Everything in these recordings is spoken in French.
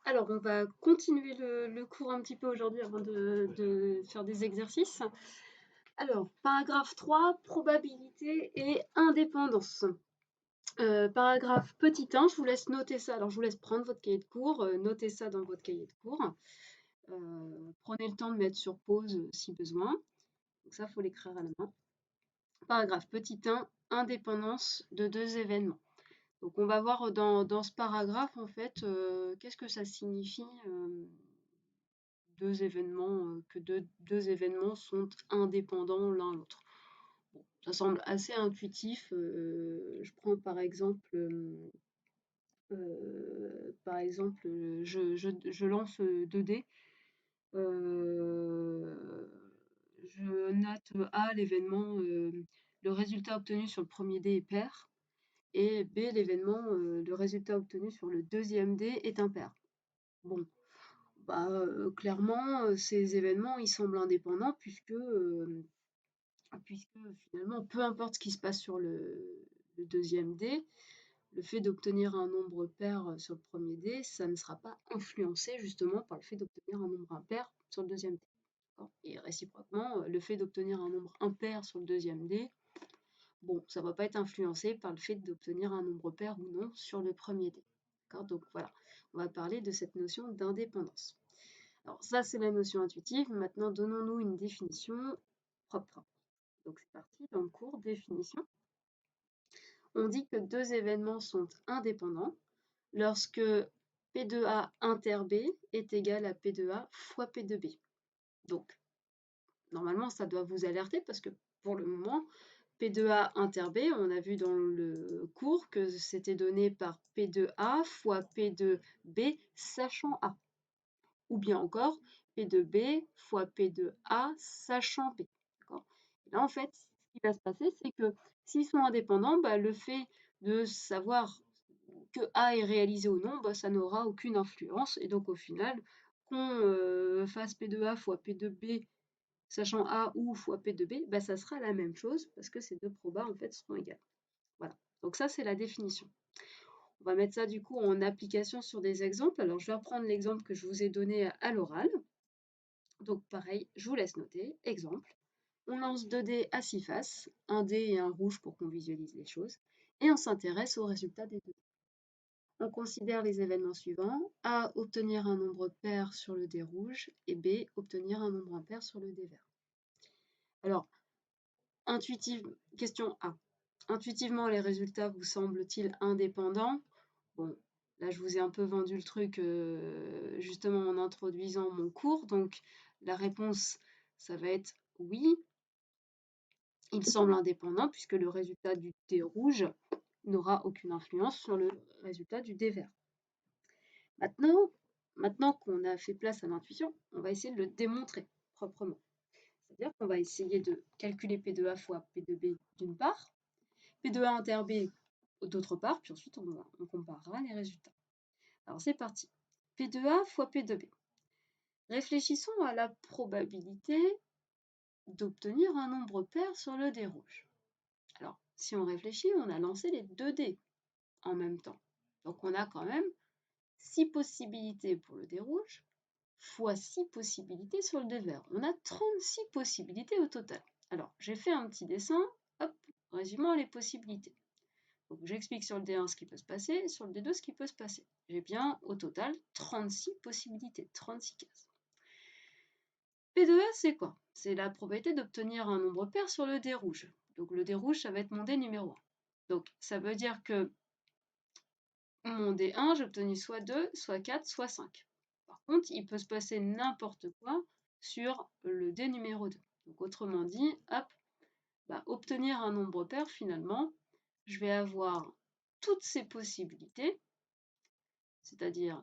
Alors, on va continuer le cours un petit peu aujourd'hui avant de faire des exercices. Alors, paragraphe 3, probabilité et indépendance. Paragraphe petit 1, je vous laisse noter ça. Alors, je vous laisse prendre votre cahier de cours, noter ça dans votre cahier de cours. Prenez le temps de mettre sur pause si besoin. Donc ça, il faut l'écrire à la main. Paragraphe petit 1, indépendance de deux événements. Donc, on va voir dans ce paragraphe, en fait, qu'est-ce que ça signifie que deux événements sont indépendants l'un l'autre. Bon, ça semble assez intuitif. Je prends par exemple, je lance 2 dés. Je note A, l'événement, le résultat obtenu sur le premier dé est pair, et B, l'événement, le résultat obtenu sur le deuxième dé est impair. Bon, bah, clairement, ces événements, ils semblent indépendants puisque finalement, peu importe ce qui se passe sur le deuxième dé, le fait d'obtenir un nombre pair sur le premier dé, ça ne sera pas influencé justement par le fait d'obtenir un nombre impair sur le deuxième dé. Et réciproquement, le fait d'obtenir un nombre impair sur le deuxième dé, bon, ça ne va pas être influencé par le fait d'obtenir un nombre pair ou non sur le premier dé. Donc voilà, on va parler de cette notion d'indépendance. Alors ça, c'est la notion intuitive. Maintenant, donnons-nous une définition propre. Donc c'est parti, dans le cours, définition. On dit que deux événements sont indépendants lorsque P de A inter B est égal à P de A fois P de B. Donc, normalement, ça doit vous alerter parce que pour le moment, P de A inter B, on a vu dans le cours que c'était donné par P de A fois P de B sachant A. Ou bien encore P de B fois P de A sachant P. Là, en fait, ce qui va se passer, c'est que s'ils sont indépendants, bah, le fait de savoir que A est réalisé ou non, bah, ça n'aura aucune influence. Et donc, au final, qu'on fasse P de A fois P de B, sachant A ou fois P de B, bah, ça sera la même chose parce que ces deux probas, en fait, seront égales. Voilà. Donc ça, c'est la définition. On va mettre ça, du coup, en application sur des exemples. Alors, je vais reprendre l'exemple que je vous ai donné à l'oral. Donc, pareil, je vous laisse noter. Exemple. On lance 2 dés à 6 faces, un dé et un rouge pour qu'on visualise les choses, et on s'intéresse au résultat des deux. On considère les événements suivants. A, obtenir un nombre pair sur le dé rouge, et B, obtenir un nombre impair sur le dé vert. Alors, question A. Intuitivement, les résultats vous semblent-ils indépendants? Bon, là, je vous ai un peu vendu le truc justement en introduisant mon cours, donc la réponse, ça va être oui. Il semble indépendant puisque le résultat du dé rouge n'aura aucune influence sur le résultat du dé vert. Maintenant qu'on a fait place à l'intuition, on va essayer de le démontrer proprement. C'est-à-dire qu'on va essayer de calculer P de A fois P de B d'une part, P de A inter B d'autre part, puis ensuite on comparera les résultats. Alors c'est parti. P de A fois P de B. Réfléchissons à la probabilité d'obtenir un nombre pair sur le dé rouge. Alors, si on réfléchit, on a lancé les 2 dés en même temps. Donc on a quand même 6 possibilités pour le dé rouge, fois 6 possibilités sur le dé vert. On a 36 possibilités au total. Alors, j'ai fait un petit dessin, hop, résumant les possibilités. Donc j'explique sur le D1 ce qui peut se passer, et sur le D2 ce qui peut se passer. J'ai bien au total 36 possibilités, 36 cases. P de A, c'est quoi? C'est la probabilité d'obtenir un nombre pair sur le dé rouge. Donc le dé rouge, ça va être mon dé numéro 1. Donc ça veut dire que mon D1, j'ai obtenu soit 2, soit 4, soit 5. Par contre, il peut se passer n'importe quoi sur le dé numéro 2. Donc autrement dit, hop, obtenir un nombre pair, finalement, je vais avoir toutes ces possibilités, c'est-à-dire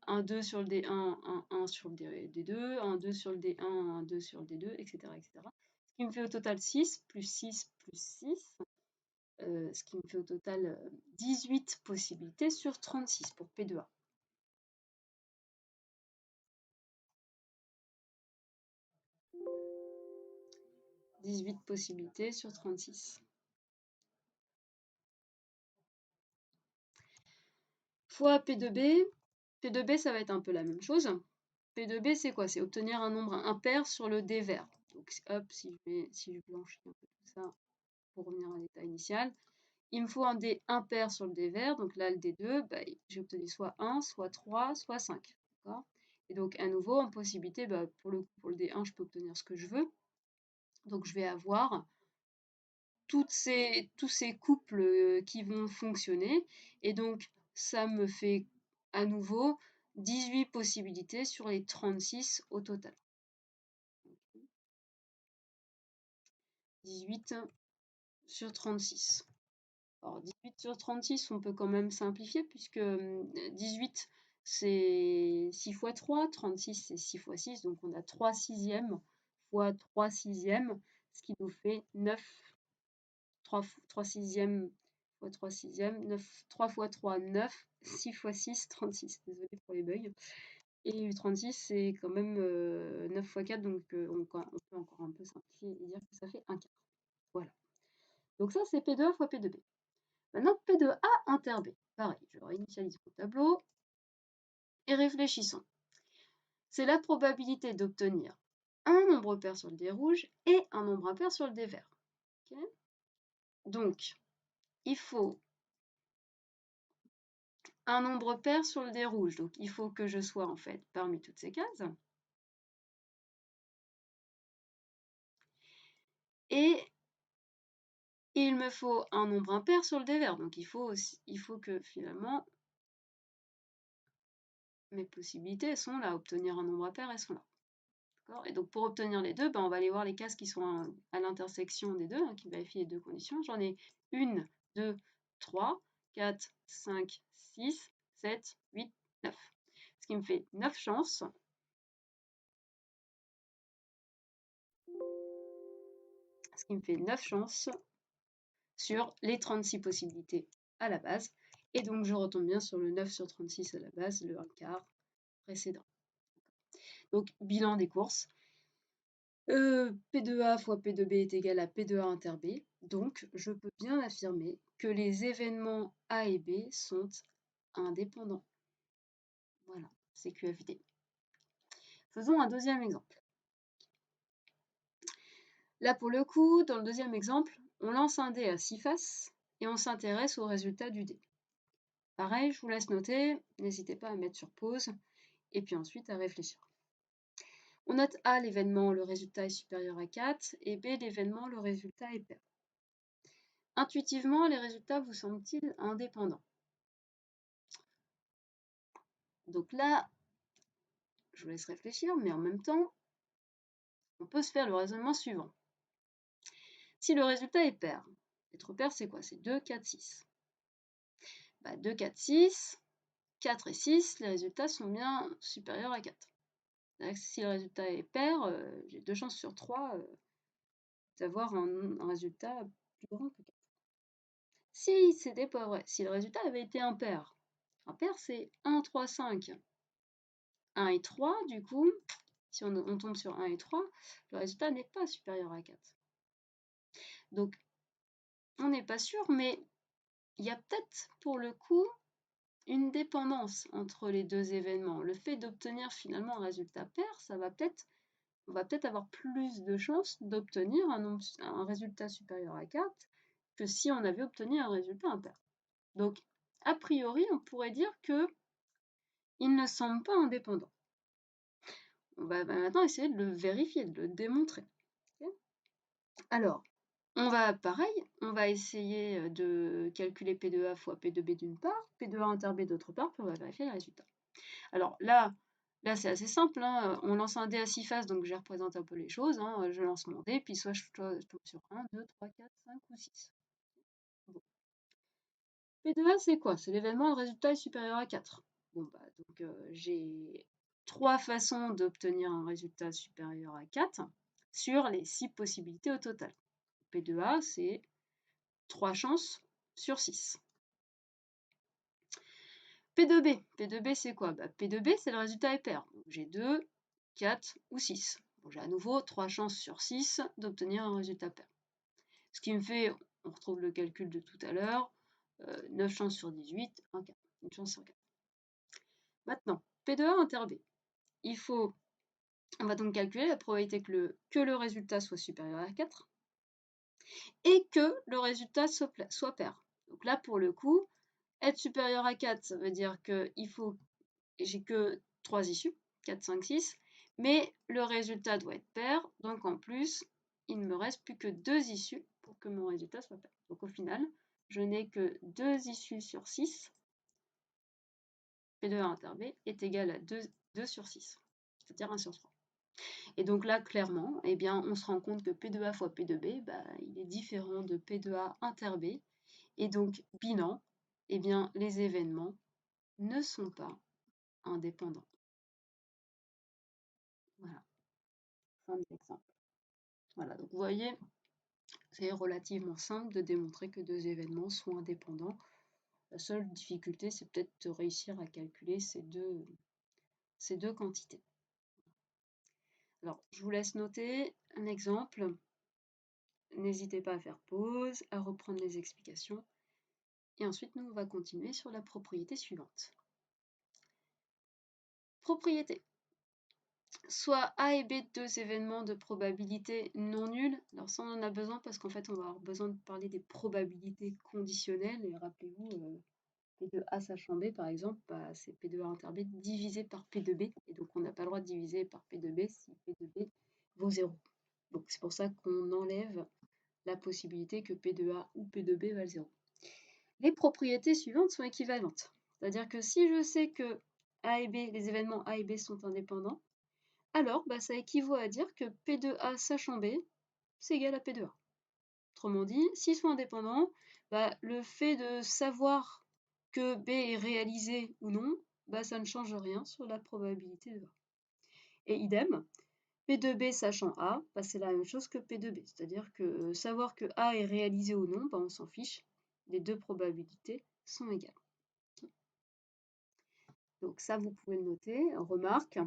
un 2 sur le D1, un 1 sur le D2, un 2 sur le D1, un 2 sur le D2, etc., etc. Ce qui me fait au total 6, plus 6, plus 6, ce qui me fait au total 18 possibilités sur 36 pour P de A. « 18 possibilités sur 36. Fois P de B, P2B, ça va être un peu la même chose. P2B, c'est quoi? C'est obtenir un nombre impair sur le dé vert. Donc, hop, si je blanchis un peu tout ça pour revenir à l'état initial, il me faut un dé impair sur le dé vert. Donc là, le D2, bah, j'ai obtenu soit 1, soit 3, soit 5. Et donc, à nouveau, en possibilité, bah, pour le D1, je peux obtenir ce que je veux. Donc, je vais avoir tous ces couples qui vont fonctionner. Et donc, ça me fait à nouveau 18 possibilités sur les 36 au total. 18 sur 36. Alors 18 sur 36, on peut quand même simplifier puisque 18 c'est 6 fois 3, 36 c'est 6 fois 6, donc on a 3 sixièmes fois 3 sixièmes, ce qui nous fait 9, 3 sixièmes fois 3 sixièmes, 9, 3 fois 3, 9, 6 fois 6, 36. Désolée pour les bugs. Et 36, c'est quand même 9 fois 4, donc on peut encore un peu simplifier et dire que ça fait 1 quart. Voilà. Donc ça, c'est P2A fois P2B. Maintenant, P2A inter B. Pareil, je réinitialise mon tableau et réfléchissons. C'est la probabilité d'obtenir un nombre pair sur le dé rouge et un nombre impair sur le dé vert. Okay. Donc, il faut un nombre pair sur le dé rouge. Donc, il faut que je sois en fait parmi toutes ces cases. Et il me faut un nombre impair sur le dé vert. Donc, il faut que finalement mes possibilités sont là. Obtenir un nombre impair, elles sont là. Et donc pour obtenir les deux, ben, on va aller voir les cases qui sont à l'intersection des deux, qui vérifient les deux conditions. J'en ai 1, 2, 3, 4, 5, 6, 7, 8, 9. Ce qui me fait 9 chances. Ce qui me fait 9 chances sur les 36 possibilités à la base. Et donc je retombe bien sur le 9 sur 36 à la base, le 1 quart précédent. Donc bilan des courses. P2A fois P2B est égal à P2A inter B, donc je peux bien affirmer que les événements A et B sont indépendants. Voilà, c'est QFD. Faisons un deuxième exemple. Là, pour le coup, dans le deuxième exemple, on lance un dé à 6 faces et on s'intéresse au résultat du dé. Pareil, je vous laisse noter, n'hésitez pas à mettre sur pause et puis ensuite à réfléchir. On note A, l'événement, le résultat est supérieur à 4, et B, l'événement, le résultat est pair. Intuitivement, les résultats vous semblent-ils indépendants? Donc là, je vous laisse réfléchir, mais en même temps, on peut se faire le raisonnement suivant. Si le résultat est pair, être pair, c'est quoi? C'est 2, 4, 6. 2, 4, 6, 4 et 6, les résultats sont bien supérieurs à 4. Si le résultat est pair, j'ai 2 chances sur 3 d'avoir un résultat plus grand que 4. Si c'était pas vrai, si le résultat avait été impair, impair c'est 1, 3, 5. 1 et 3, du coup, si on tombe sur 1 et 3, le résultat n'est pas supérieur à 4. Donc, on n'est pas sûr, mais il y a peut-être pour le coup une dépendance entre les deux événements. Le fait d'obtenir finalement un résultat pair, on va peut-être avoir plus de chances d'obtenir un résultat supérieur à 4 que si on avait obtenu un résultat impair. Donc, a priori, on pourrait dire qu'ils ne semblent pas indépendants. On va maintenant essayer de le vérifier, de le démontrer. Okay. Alors, on va essayer de calculer P2A fois P2B d'une part, P2A inter B d'autre part, puis on va vérifier les résultats. Alors là c'est assez simple, hein. On lance un dé à 6 faces, donc je représente un peu les choses. Hein. Je lance mon dé, puis soit je tombe sur 1, 2, 3, 4, 5 ou 6. Bon. P2A, c'est quoi? C'est l'événement, le résultat est supérieur à 4. Bon, donc j'ai 3 façons d'obtenir un résultat supérieur à 4 sur les 6 possibilités au total. P2A, c'est 3 chances sur 6. P2B. P2B, c'est quoi? P2B, c'est le résultat est pair. Donc j'ai 2, 4 ou 6. Bon, j'ai à nouveau 3 chances sur 6 d'obtenir un résultat pair. Ce qui me fait, on retrouve le calcul de tout à l'heure, 9 chances sur 18, 1 quart, une chance sur 4. Maintenant, P de A inter B. On va donc calculer la probabilité que le résultat soit supérieur à 4 et que le résultat soit pair. Donc là, pour le coup, être supérieur à 4, ça veut dire que j'ai que 3 issues, 4, 5, 6, mais le résultat doit être pair, donc en plus, il ne me reste plus que 2 issues pour que mon résultat soit pair. Donc au final, je n'ai que 2 issues sur 6, P de A inter B est égal à 2 sur 6, c'est-à-dire 1 sur 3. Et donc là, clairement, eh bien, on se rend compte que P de A fois P de B, bah, il est différent de P de A inter B. Et donc, bilan, eh bien, les événements ne sont pas indépendants. Voilà, fin de l'exemple. Voilà, donc vous voyez, c'est relativement simple de démontrer que deux événements sont indépendants. La seule difficulté, c'est peut-être de réussir à calculer ces deux quantités. Alors, je vous laisse noter un exemple. N'hésitez pas à faire pause, à reprendre les explications. Et ensuite, nous, on va continuer sur la propriété suivante. Propriété. Soit A et B, deux événements de probabilité non nulle. Alors ça, on en a besoin parce qu'en fait, on va avoir besoin de parler des probabilités conditionnelles. Et rappelez-vous, P de A sachant B, par exemple, bah, c'est P de A inter B divisé par P de B. Et donc, on n'a pas le droit de diviser par P de B si P de B vaut 0. Donc, c'est pour ça qu'on enlève la possibilité que P de A ou P de B valent 0. Les propriétés suivantes sont équivalentes. C'est-à-dire que si je sais que A et B, les événements A et B sont indépendants, alors bah, ça équivaut à dire que P de A sachant B, c'est égal à P de A. Autrement dit, s'ils sont indépendants, bah, le fait de savoir que B est réalisé ou non, bah, ça ne change rien sur la probabilité de A. Et idem, P de B sachant A, bah, c'est la même chose que P de B. C'est-à-dire que savoir que A est réalisé ou non, bah, on s'en fiche. Les deux probabilités sont égales. Donc ça, vous pouvez le noter. Remarque,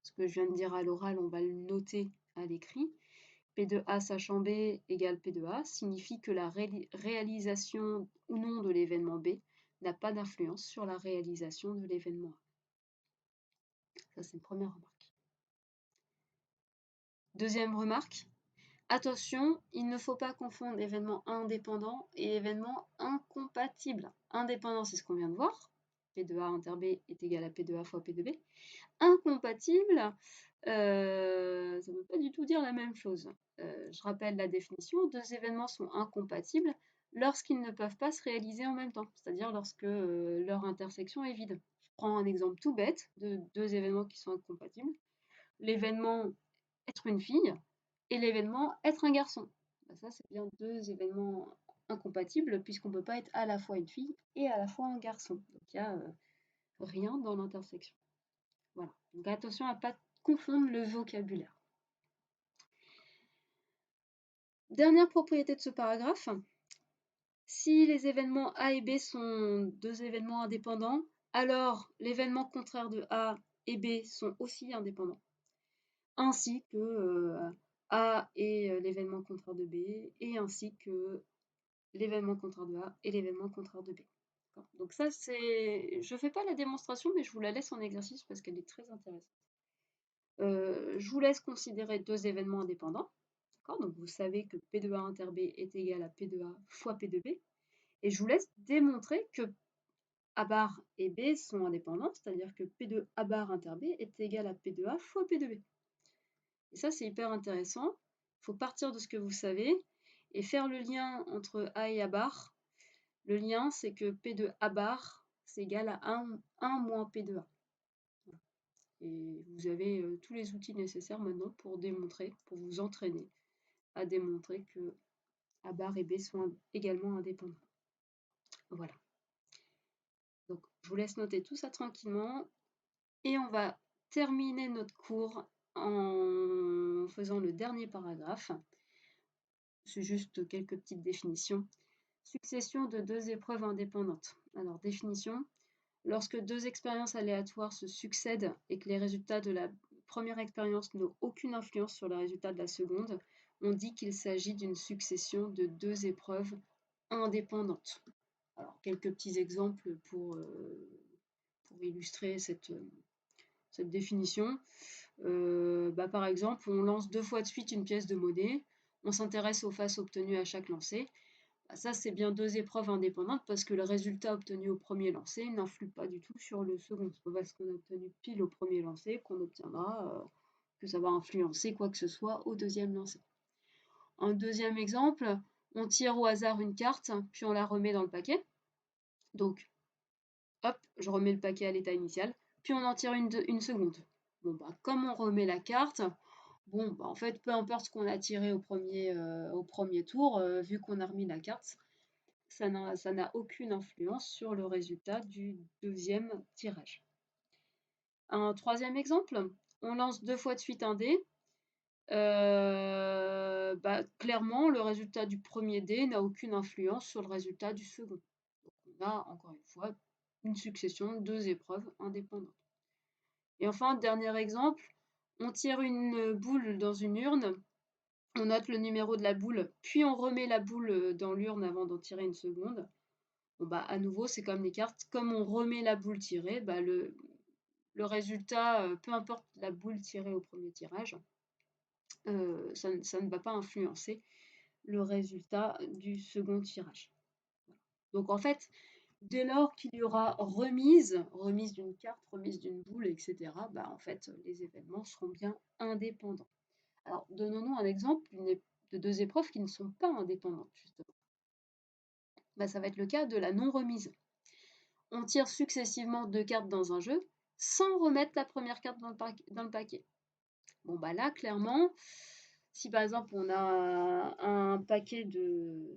ce que je viens de dire à l'oral, on va le noter à l'écrit. P de A sachant B égale P de A signifie que la réalisation ou non de l'événement B n'a pas d'influence sur la réalisation de l'événement A. Ça, c'est une première remarque. Deuxième remarque, attention, il ne faut pas confondre événement indépendant et événement incompatible. Indépendant, c'est ce qu'on vient de voir. P de A inter B est égal à P de A fois P de B. Incompatible, ça ne veut pas du tout dire la même chose. Je rappelle la définition, deux événements sont incompatibles lorsqu'ils ne peuvent pas se réaliser en même temps, c'est-à-dire lorsque leur intersection est vide. Je prends un exemple tout bête de deux événements qui sont incompatibles. L'événement être une fille et l'événement être un garçon. Ça, c'est bien deux événements incompatibles puisqu'on ne peut pas être à la fois une fille et à la fois un garçon. Donc il n'y a rien dans l'intersection. Voilà. Donc attention à ne pas confondre le vocabulaire. Dernière propriété de ce paragraphe, si les événements A et B sont deux événements indépendants, alors l'événement contraire de A et B sont aussi indépendants, ainsi que A et l'événement contraire de B, et ainsi que l'événement contraire de A et l'événement contraire de B. Donc ça, je ne fais pas la démonstration, mais je vous la laisse en exercice parce qu'elle est très intéressante. Je vous laisse considérer deux événements indépendants. Donc vous savez que P de A inter B est égal à P de A fois P de B. Et je vous laisse démontrer que A bar et B sont indépendants, c'est-à-dire que P de A bar inter B est égal à P de A fois P de B. Et ça, c'est hyper intéressant. Il faut partir de ce que vous savez et faire le lien entre A et A bar. Le lien, c'est que P de A bar, c'est égal à 1 moins P de A. Et vous avez tous les outils nécessaires maintenant pour démontrer, pour vous entraîner à démontrer que A bar et B sont également indépendants. Voilà. Donc, je vous laisse noter tout ça tranquillement et on va terminer notre cours en faisant le dernier paragraphe. C'est juste quelques petites définitions. Succession de deux épreuves indépendantes. Alors, définition. Lorsque deux expériences aléatoires se succèdent et que les résultats de la première expérience n'ont aucune influence sur les résultats de la seconde, on dit qu'il s'agit d'une succession de deux épreuves indépendantes. Alors, quelques petits exemples pour pour illustrer cette définition. Par exemple, on lance 2 fois de suite une pièce de monnaie, on s'intéresse aux faces obtenues à chaque lancer. Ça, c'est bien 2 épreuves indépendantes parce que le résultat obtenu au premier lancer n'influe pas du tout sur le second. C'est pas parce qu'on a obtenu pile au premier lancer qu'on obtiendra que ça va influencer quoi que ce soit au deuxième lancer. Un deuxième exemple, on tire au hasard une carte, puis on la remet dans le paquet. Donc, hop, je remets le paquet à l'état initial, puis on en tire une seconde. Bon, comme on remet la carte, en fait, peu importe ce qu'on a tiré au premier tour, vu qu'on a remis la carte, ça n'a aucune influence sur le résultat du deuxième tirage. Un troisième exemple, on lance 2 fois de suite un dé. Clairement, le résultat du premier dé n'a aucune influence sur le résultat du second. Donc, on a, encore une fois, une succession de 2 épreuves indépendantes. Et enfin, dernier exemple, on tire une boule dans une urne, on note le numéro de la boule, puis on remet la boule dans l'urne avant d'en tirer une seconde. À nouveau, c'est comme les cartes, comme on remet la boule tirée, le résultat, peu importe la boule tirée au premier tirage, ça ne va pas influencer le résultat du second tirage. Donc en fait, dès lors qu'il y aura remise d'une carte, remise d'une boule, etc., en fait, les événements seront bien indépendants. Alors, donnons-nous un exemple de 2 épreuves qui ne sont pas indépendantes, justement. Ça va être le cas de la non-remise. On tire successivement 2 cartes dans un jeu sans remettre la première carte dans le paquet. Là, clairement, si par exemple on a un paquet de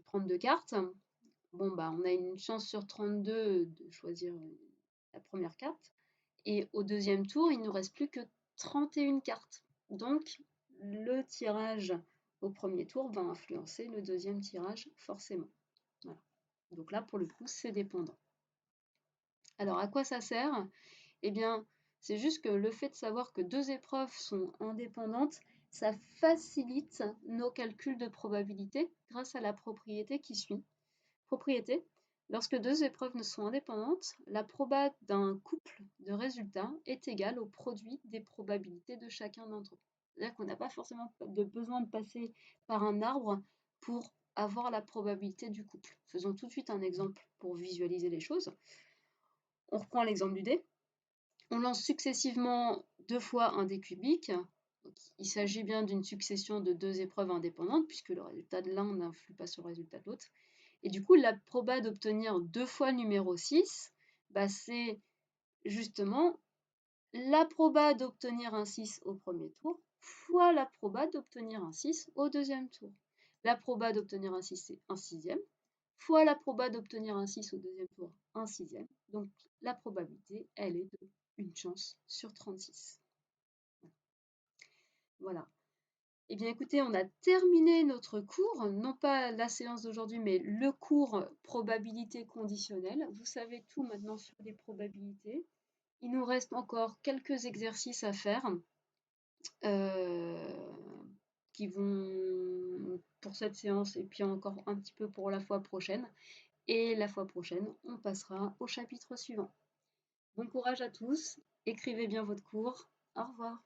32 cartes, on a une chance sur 32 de choisir la première carte. Et au deuxième tour, il ne nous reste plus que 31 cartes. Donc, le tirage au premier tour va influencer le deuxième tirage forcément. Voilà. Donc là, pour le coup, c'est dépendant. Alors, à quoi ça sert? Eh bien, c'est juste que le fait de savoir que 2 épreuves sont indépendantes, ça facilite nos calculs de probabilité grâce à la propriété qui suit. Propriété, lorsque 2 épreuves ne sont indépendantes, la proba d'un couple de résultats est égale au produit des probabilités de chacun d'entre eux. C'est-à-dire qu'on n'a pas forcément besoin de passer par un arbre pour avoir la probabilité du couple. Faisons tout de suite un exemple pour visualiser les choses. On reprend l'exemple du dé. On lance successivement 2 fois un dé cubique. Donc, il s'agit bien d'une succession de 2 épreuves indépendantes puisque le résultat de l'un n'influe pas sur le résultat de l'autre. Et du coup, la proba d'obtenir 2 fois le numéro 6, c'est justement la proba d'obtenir un 6 au premier tour fois la proba d'obtenir un 6 au deuxième tour. La proba d'obtenir un 6, c'est un sixième, fois la proba d'obtenir un 6 au deuxième tour, un sixième. Donc la probabilité, elle est de une chance sur 36. Voilà. Eh bien écoutez, on a terminé notre cours, non pas la séance d'aujourd'hui, mais le cours probabilité conditionnelle. Vous savez tout maintenant sur les probabilités. Il nous reste encore quelques exercices à faire qui vont pour cette séance et puis encore un petit peu pour la fois prochaine. Et la fois prochaine, on passera au chapitre suivant. Bon courage à tous, écrivez bien votre cours. Au revoir.